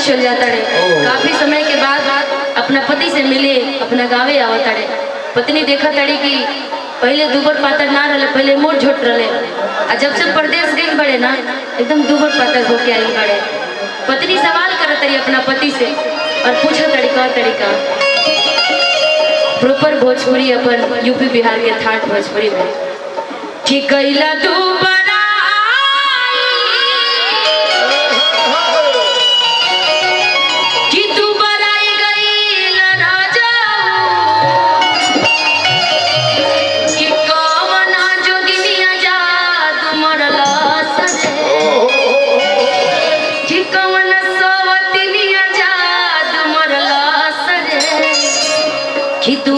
विदेश चल जाता है। काफी समय के बाद अपना पति से मिले, अपना गावे आवता है। पत्नी देखा तड़ी कि पहले दुबर पातर ना रहे, पहले मोट झोट रहे, और जब से परदेश गई बड़े ना एकदम दुबर पातर होके आई बड़े। पत्नी सवाल करत तड़ी अपना पति से और पूछा तरीका प्रॉपर भोजपुरी अपन यूपी बिहार के ठाठ भोजपुरी में कि कैला दुबर कि तू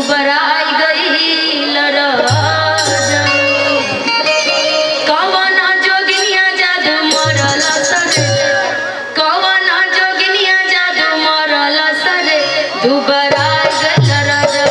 बराई गई लराजा कवना जोगिनिया जादू मरला सरे, कवना जोगिनिया जादू मरला सरे, तू बराई गई लराजा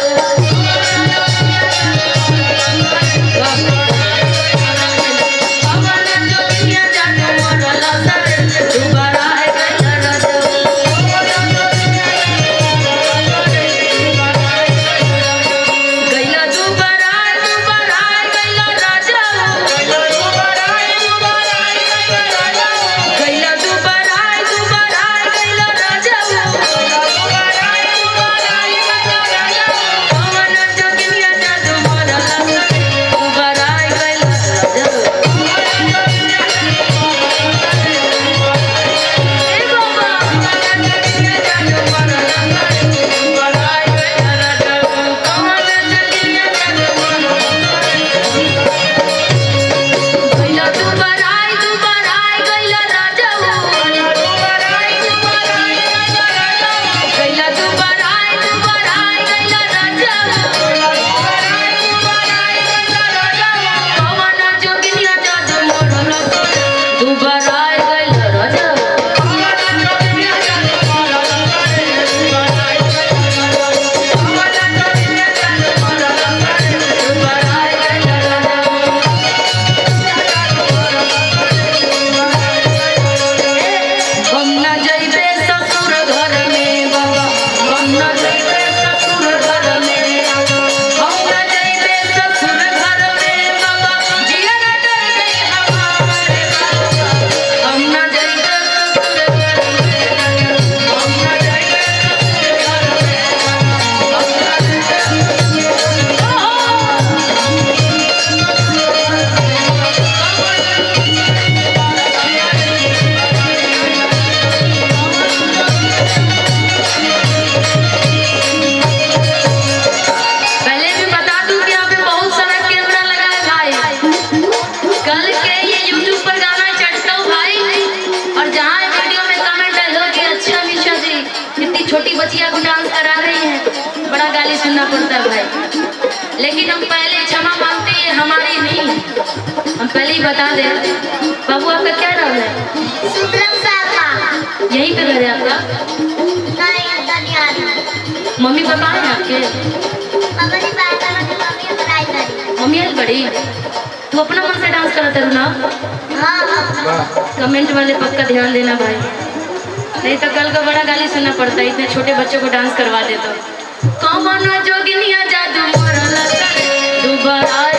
कवना जोगिनिया जादू मरला सरे, तू बराई गई लराजा। छोटी बच्चियां को डांस करा रही हैं, बड़ा गाली सुनना पड़ता है भाई। लेकिन हम पहले क्षमा मांगते हैं, हमारी नहीं, हम पहले ही बता दें। बाबू आपका क्या नाम है? यहीं पे घर है आपका? मम्मी पापा है आपके? मम्मी है बड़ी। तू अपना मन से डांस करता है ना? कमेंट वाले पक्का ध्यान देना भाई, नहीं तो कल को बड़ा गाली सुनना पड़ता है। इतने छोटे बच्चों को डांस करवा दे तो। कौन जोगिनिया जादू मरला सरे, तू बराई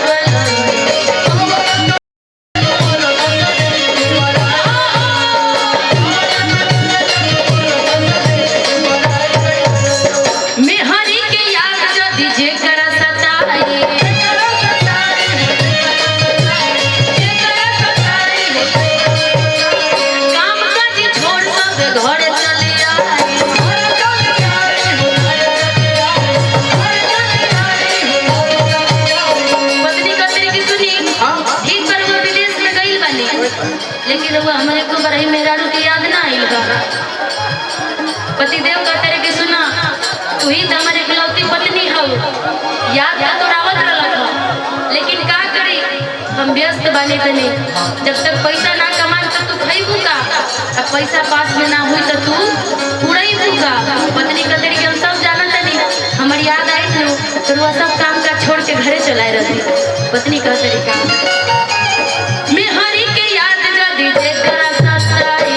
मेहरी के याद जदी जे करा सताई, काम काज छोड़ सब घर चले आई। पत्नी का तरीके सुनी, ठीक पर वो विदेश में गई बनी, लेकिन वो हमारे को बरही मेहरारू की याद ना आई बा। पतिदेव का तरीके सुना, तू ही तो हमारे इकलौती पत्नी हो, याद तो रावत रहा, लेकिन का करी हम व्यस्त बने तनी। जब तक पैसा ना कमान तो तू खइबू का, अब पैसा पास में ना हुई तो तू उड़ाइबू का। पत्नी का तरीके हम सब जाना तनी, हमारी याद आई तो वो सब काम का छोड़ के घरे चलाए रहती। पत्नी का तरीका मेहरी के याद जदी जे करा सताई,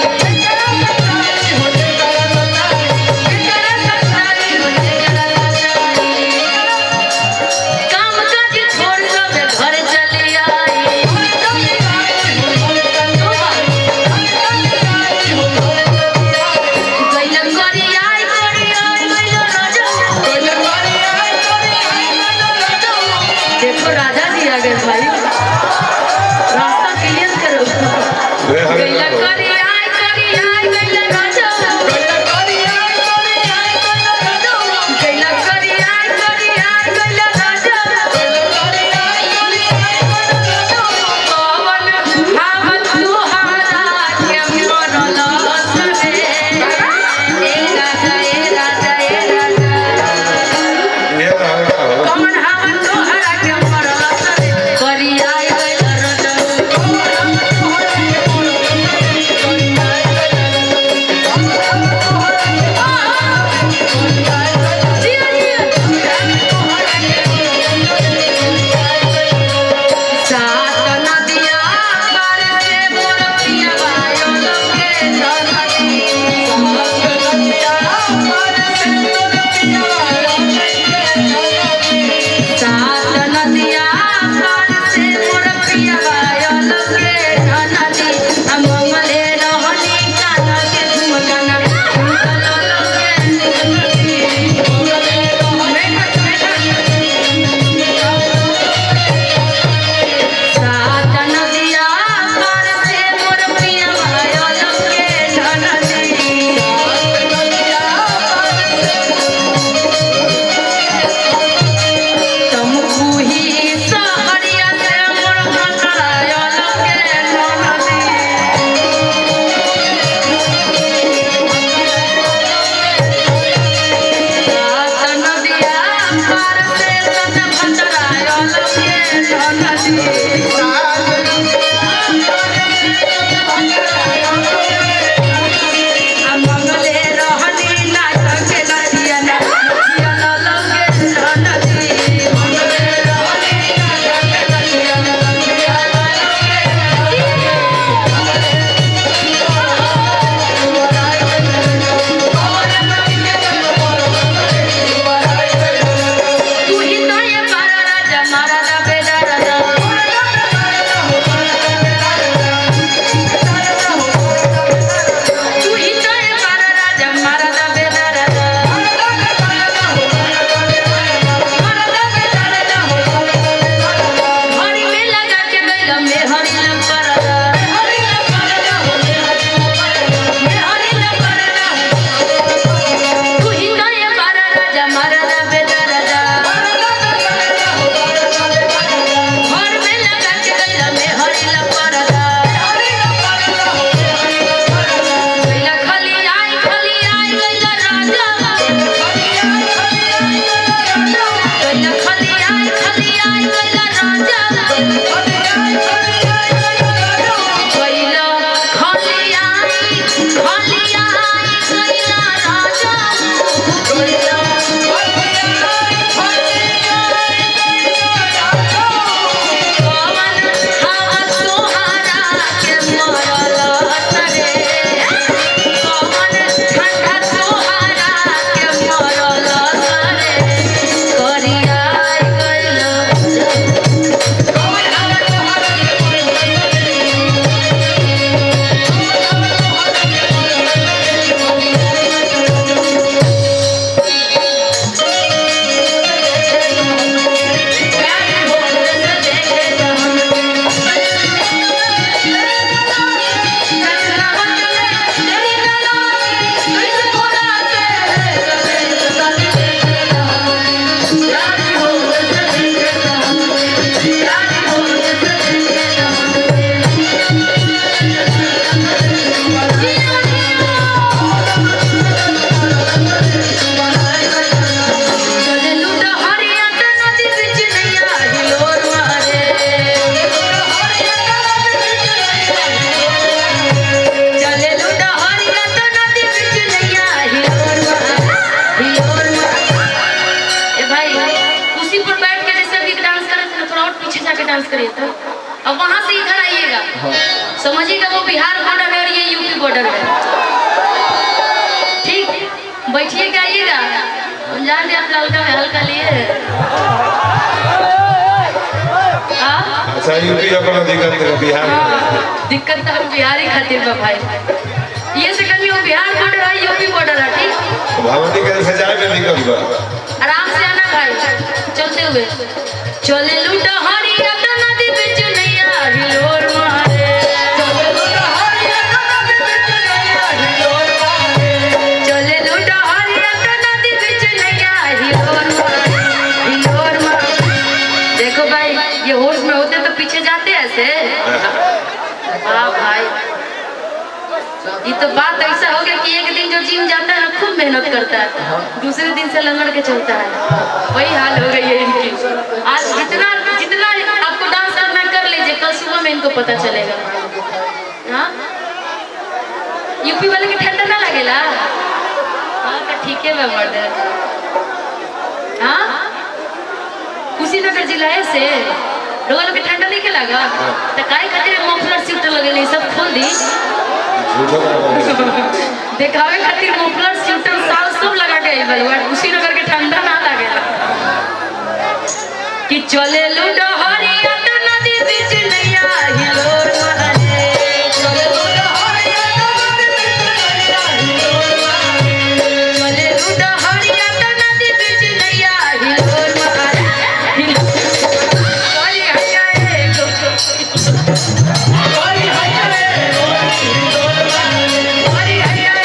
बिछा के डांस करिए तो अब वहां से इधर आइएगा, समझिएगा वो बिहार बॉर्डर है और ये यूपी बॉर्डर है। ठीक, बैठिए के आइएगा, हम जान आप ललका में हल्का लिए। अच्छा यूपी अपना दिक्कत है बिहार दिक्कत तो हम बिहार ही खातिर बा भाई, ये से कभी वो बिहार बॉर्डर है यूपी बॉर्डर है। ठीक, भगवती के सजाए में दिक्कत बा, आराम से आना भाई, चलते हुए चले लूटा हरिया तो नदी बीच नैया हिलोर मारे, चले लूटा हरिया तो नदी बीच नैया हिलोर मारे, चले लूटा हरिया तो नदी बीच नैया हिलोर मारे, हिलोर मारे। देखो भाई ये होश में होते तो पीछे जाते ऐसे। हाँ भाई, ये तो बात ऐसा हो गया कि एक दिन जो जिम जाता है ना खूब मेहनत करता है, दूसरे दिन से लंगड़ के चलता है, वही हाल हो गई है इनकी। आज जितना जितना आपको डांस करना कर लीजिए, कल सुबह में इनको पता चलेगा। हाँ, यूपी वाले के ठंडा ना लगेला? हाँ तो ठीक है मैं मर्द। हाँ, कुशीनगर जिला है से लोगों के ठंडा नहीं के लगा तो काय खातिर मफलर सीट लगेले सब खोल दी देखावे खातिर मफलर स्वेटर साल सब लगा के आइल बा, कुशीनगर के ठंडा ना लागेला। कि चले लूडो हरिया तो नदी बीच नैया हिलोर मारे, चले लूडो हरिया तो नदी बीच नैया हिलोर मारे, चले लूडो हरिया तो नदी बीच नैया हिलोर मारे, हरी हैया ए हरी हैया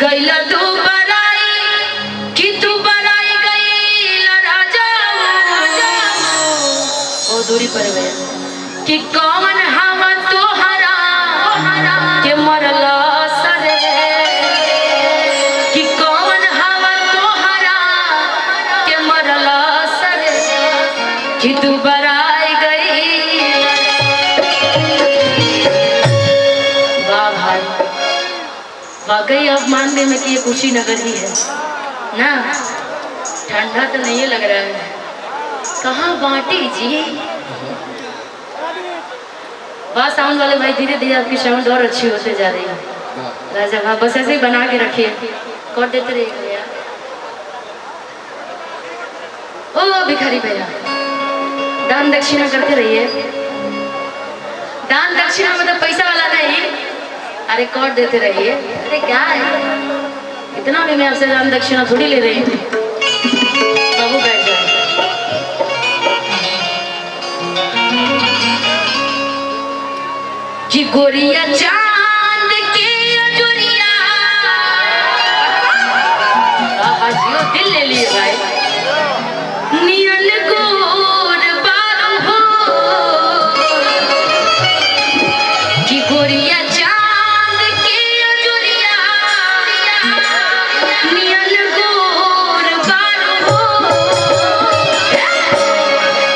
गैला तू बराई कि तू बराई गैला राजा ओ दूरी पर गया कि कौन हम तो कि तू बराई गई। वाह भाई, वाकई अब मानने में कि ये कुशीनगर ही है ना। ठंडा तो नहीं लग रहा है। कहाँ बांटी जी? वाह साउंड वाले भाई, धीरे धीरे आपकी साउंड और अच्छी होते जा रही है। राजा भाई बस ऐसे ही बना के रखिए, कर देते रहिए यार। ओ भिखारी भैया, दान दक्षिणा करते रहिए। दान दक्षिणा मतलब पैसा वाला नहीं, अरे कर देते रहिए। अरे क्या है, इतना भी मैं आपसे दान दक्षिणा थोड़ी ले रही हूँ। बाबू बैठ जाए। कि गोरिया चांद के अजोरिया, जियो दिल ले लिए भाई। नियन गोर बारू हो, कि गोरिया चांद के अजोरिया, नियन गोर बारू हो।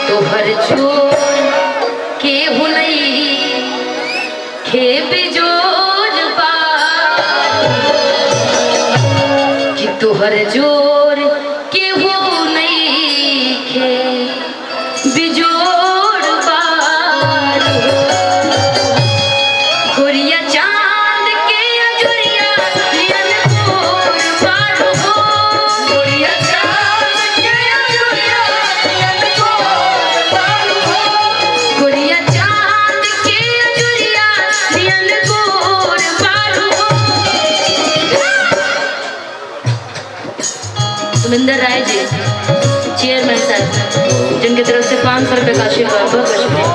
तोहर छोड़ के हुनई खे बिजोर पा, कि तोहर जोर के हो नहीं खे बिजोर पार। गोरिया चांद के अजोरिया, नियन गोर पार हो। गोरिया चांद के अजोरिया, नियन गोर पार हो। गोरिया चांद के अजोरिया, नियन गोर पार हो। सुमिंदर राय जी, चेयरमैन साहब, जिनकी तरफ से 500 रुपये का आशीर्वाद, बहुत बहुत शुक्रिया।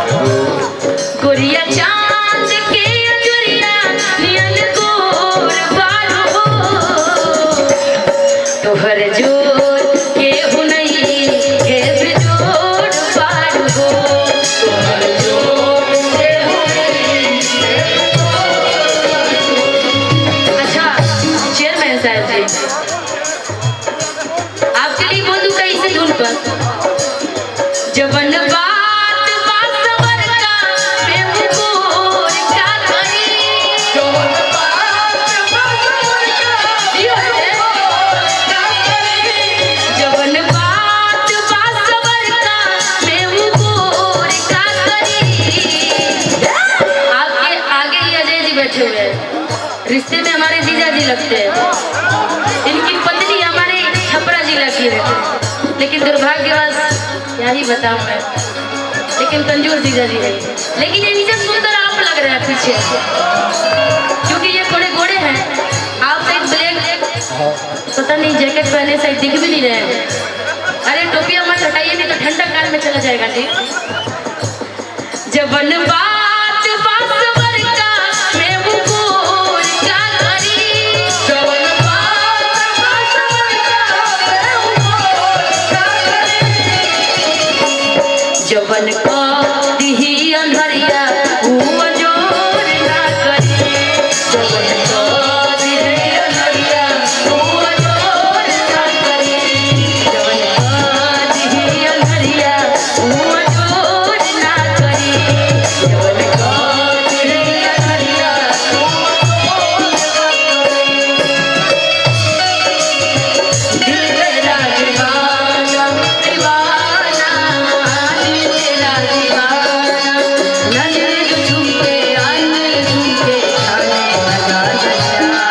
गोरिया चांद के अजोरिया, नियन गोर पार हो। तोहर जोर के हुनई के बिजोर पार हो। तोहर जोर के हुनई के बिजोर। अच्छा चेयरमैन साहब जी, आपके लिए बोलूं कैसे धुन पर। जवन बात बासवर का प्रेम गोर का करी, जवन बात बासवर का प्रेम गोर का करी, जवन बात बासवर का प्रेम गोर का करी। आपके आगे ही अजय जी बैठे हुए हैं, रिश्ते में हमारे जीजा जी लगते हैं। इनकी पत्नी हमारे छपरा जिला की रहती, लेकिन दुर्भाग्यवश क्या ही बताऊं मैं, लेकिन कंजूस जीजा जी है। लेकिन ये नीचे सुंदर आप लग रहे हैं पीछे, क्योंकि ये थोड़े गोरे हैं। आप शायद ब्लैक पता नहीं जैकेट पहने शायद दिख भी नहीं रहे हैं। अरे टोपिया मत हटाइए, नहीं तो ठंडा काल में चला जाएगा जी। जवन बात बासवर का प्रेम गोर का करी, जवन बात बासवर का प्रेम गोर का करी, जवन का दिही अंधरिया हुआ जोर ना करी, जवन का दिही अंधरिया हुआ जोर ना करी, जवन का दिही अंधरिया हुआ जोर ना करी, जवन का दिही अंधरिया हुआ दिल मेरा दीवाना दीवाना, दिल मेरा दीवाना। नजर जो झुमके आईने झुमके छाने लगा नशा,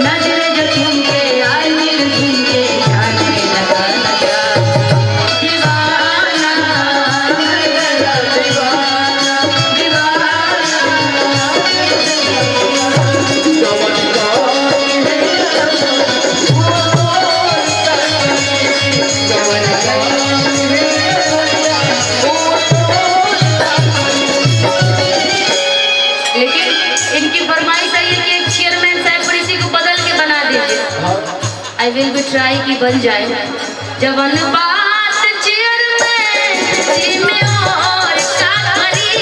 नजर जो झुमके आईने झुमके छाने लगा नशा। दीवाना मेरा दीवाना दीवाना, लेकिन इनकी फरमाइश है कि एक चेयरमैन साहब पर इसी को बदल के बना दीजिए। आई विल बी ट्राई कि बन जाए। जवन बात चेयरमैन जी में और का करी,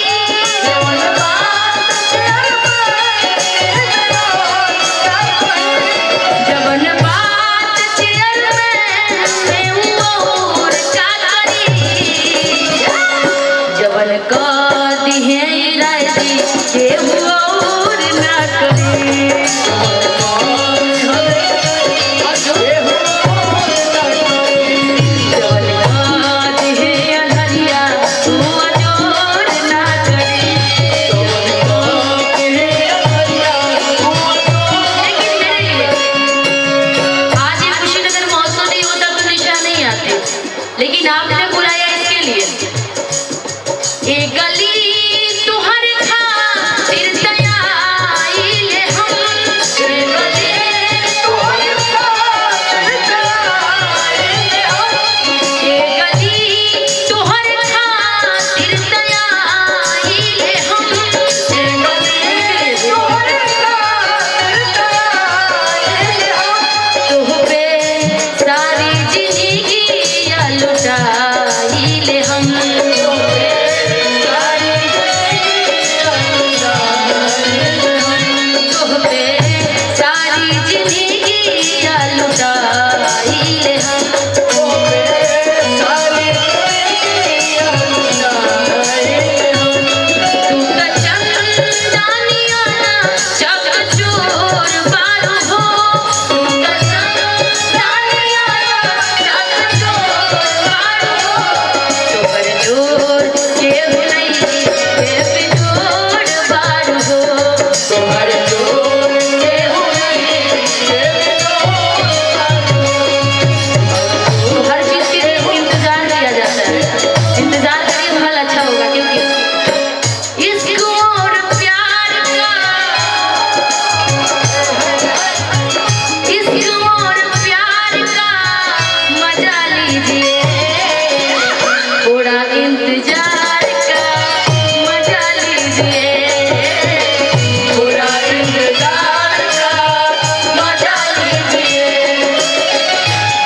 जवन बात चेयरमैन जी में और का करी, जवन बात चेयरमैन में और का करी, लेकिन आपने बुलाया इसके लिए। ए गली तुहर खातिर दयाइले हम, ए गली तुहर खातिर दयाइले हम, ए गली तुहर खातिर दयाइले हम, ए गली तुहर खातिर दयाइले हम। तुह पे सारी जिंदगी लुटाइले हम, तुह पे सारी जिंदगी लुटाइले हम, तू का चंदनिया चकचोर बारू हो, तू का चंदनिया चकचोर बारू हो, तोहर जोर केहू नहीं के बिजोड़ बारू हो, तोहर जोर केहू नहीं के बिजोड़ बारू हो। हर चीज के लिए इंतजार किया जाता है, इंतजार करिए फल अच्छा होगा, क्योंकि इश्क और प्यार का, इश्क और प्यार का मजा लीजिए, थोड़ा इंतजार का मजा लीजिए, थोड़ा इंतजार का मजा लीजिए,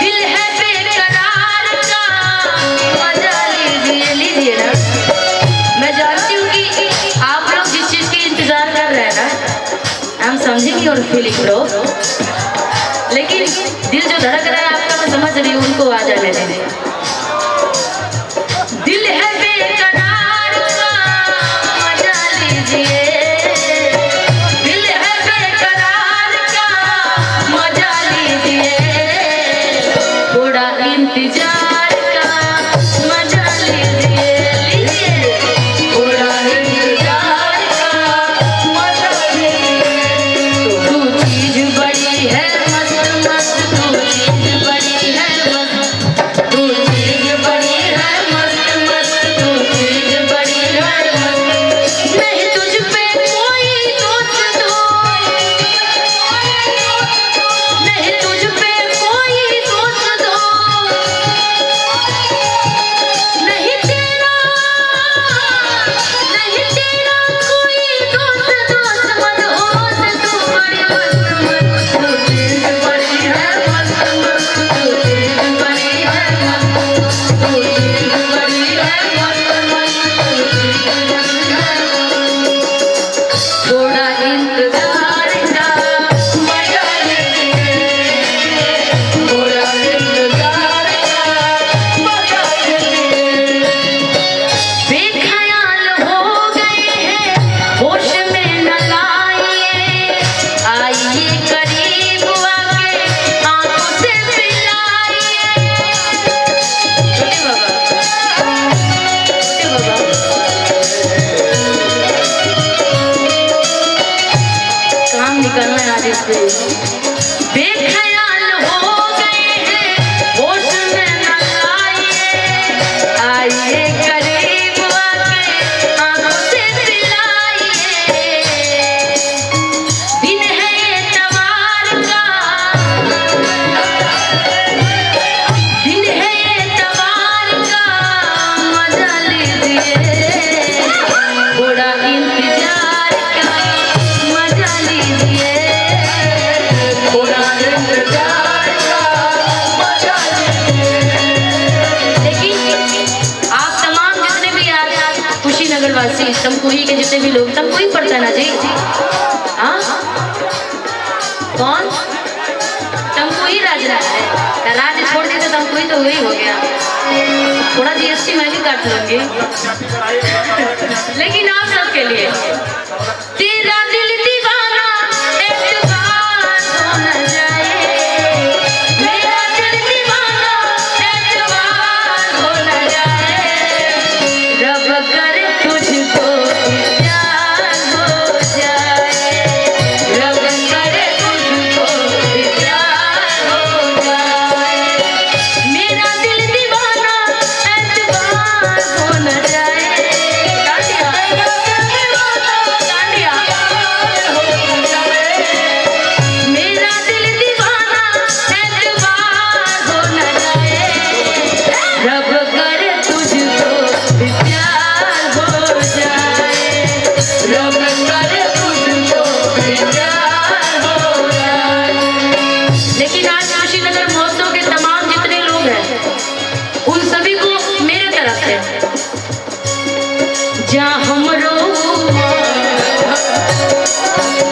दिल है बेकरार का मजा लीजिए। लीजिए ना, मैं जानती हूँ कि आप लोग जिस चीज के इंतजार कर रहे हैं ना, हम समझेंगे और फीलिंग ब्रो, लेकिन दिल जो धड़क रहा है आपका, मैं समझ रही हूँ, उनको आ जाने दीजिए। दिल है बेकरार का मजा लीजिए, दिल है बेकरार का मजा लीजिए, थोड़ा इंतजार का मजा लीजिए, लीजिए थोड़ा इंतजार का मजा लीजिए। तू चीज बड़ी है मस्त मस्त, तू चीज बड़ी है मस्त, तू चीज बड़ी है मस्त मस्त, तू चीज बड़ी है मस्त। नहीं तुझ पे कोई दोष दो, नहीं तुझ पे कोई दोष दो, नहीं तेरा कोई दोस्त दोस्त मत हो, तू बड़ी मस्त मस्त, तू चीज बड़ी है मस्त मस्त, तू चीज बड़ी है मस्त, तू चीज बड़ी है मस्त मस्त, तू चीज बड़ी है मस्त। थोड़ा इंतजार का मजा लीजिए, थोड़ा इंतजार का मजा लीजिए। बेख्याल हो गए हैं, होश में न लाइए, आइए करीब आके आंखों से पिलाइए। छोटे बाबा, छोटे बाबा, काम निकलना है आज इससे। बेख्याल हो गए हैं, होश में न लाइए, आइए करीब आके आंखों से पिलाइए। दिन है एतवार का, दिन है एतवार का मजा लीजिए, थोड़ा इंतजार का मजा लीजिए, थोड़ा इंतजार का मजा लीजिए। लेकिन आप तमाम जितने भी आज कुशीनगर वासी, तमकुही के जितने भी लोग, तमकुही पड़ता है ना जी? हाँ, कौन? तमकुही राजरा है, राज्य छोड़ दी तो तमकुही तो वही हो गया। थोड़ा जीएसटी मैं भी काट लूंगी, लेकिन आप सबके लिए। तेरा दिल दीवाना रमे